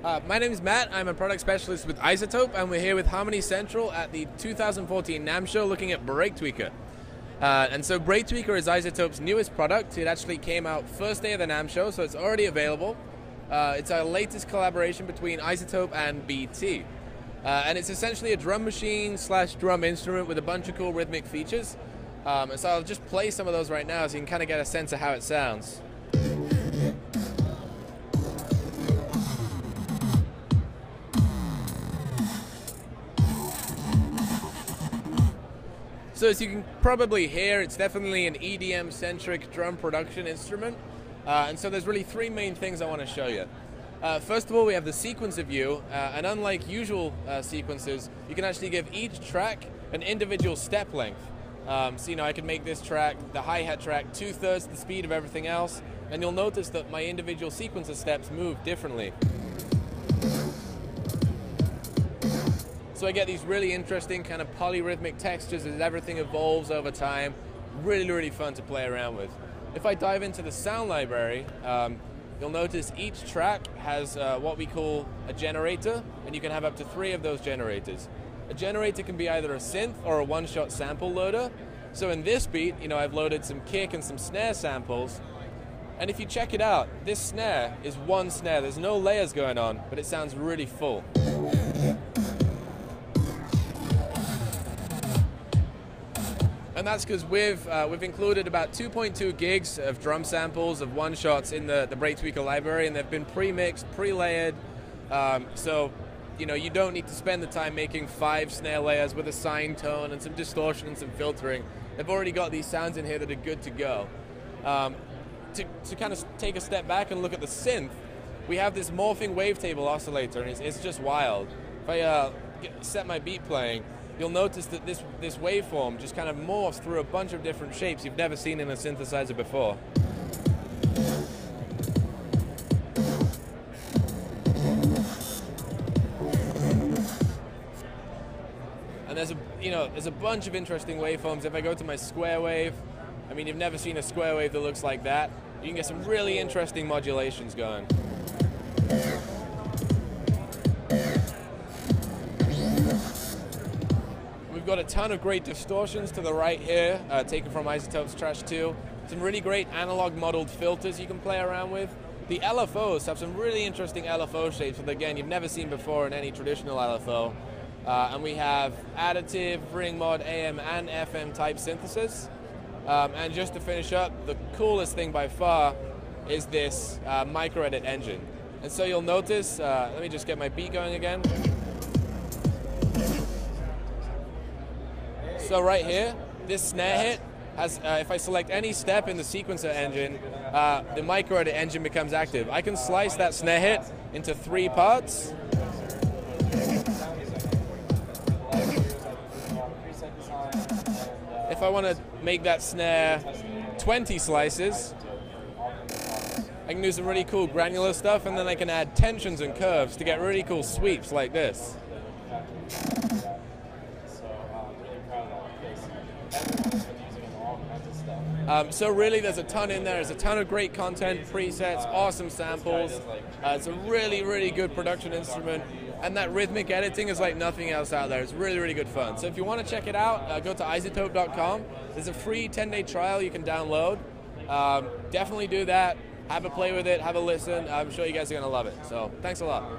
My name is Matt. I'm a product specialist with iZotope, and we're here with Harmony Central at the 2014 NAMM show looking at Brake Tweaker. And so Brake Tweaker is iZotope's newest product. It actually came out first day of the NAMM show, so it's already available. It's our latest collaboration between iZotope and BT. And it's essentially a drum machine slash drum instrument with a bunch of cool rhythmic features. And so I'll just play some of those right now so you can kind of get a sense of how it sounds. So as you can probably hear, it's definitely an EDM-centric drum production instrument. And so there's really three main things I want to show you. First of all, we have the sequencer view, and unlike usual sequencers, you can actually give each track an individual step length. So I can make this track, the hi-hat track, 2/3 the speed of everything else, and you'll notice that my individual sequencer steps move differently. So I get these really interesting kind of polyrhythmic textures as everything evolves over time. Really, really fun to play around with. If I dive into the sound library, you'll notice each track has what we call a generator, and you can have up to 3 of those generators. A generator can be either a synth or a one-shot sample loader. So in this beat, I've loaded some kick and some snare samples. And if you check it out, this snare is one snare. There's no layers going on, but it sounds really full. And that's because we've included about 2.2 gigs of drum samples of one-shots in the Brake Tweaker library, and they've been pre-mixed, pre-layered. So you don't need to spend the time making 5 snare layers with a sine tone and some distortion and some filtering. They've already got these sounds in here that are good to go. To kind of take a step back and look at the synth, we have this morphing wavetable oscillator, and it's just wild. If I set my beat playing, you'll notice that this waveform just kind of morphs through a bunch of different shapes you've never seen in a synthesizer before. And there's a bunch of interesting waveforms. If I go to my square wave, you've never seen a square wave that looks like that. You can get some really interesting modulations going. We've got a ton of great distortions to the right here, taken from iZotope's Trash 2. Some really great analog modeled filters you can play around with. The LFOs have some really interesting LFO shapes that, again, you've never seen before in any traditional LFO. And we have additive, ring mod, AM, and FM type synthesis. And just to finish up, the coolest thing by far is this micro-edit engine. And so you'll notice, let me just get my beat going again. So right here, this snare hit has, if I select any step in the sequencer engine, the micro-edit engine becomes active. I can slice that snare hit into 3 parts. If I want to make that snare 20 slices, I can do some really cool granular stuff, and then I can add tensions and curves to get really cool sweeps like this. So really there's a ton in there. There's a ton of great content, presets, awesome samples. It's a really, really good production instrument. And that rhythmic editing is like nothing else out there. It's really, really good fun. So if you want to check it out, go to iZotope.com. There's a free 10-day trial you can download. Definitely do that. Have a play with it. Have a listen. I'm sure you guys are going to love it. So thanks a lot.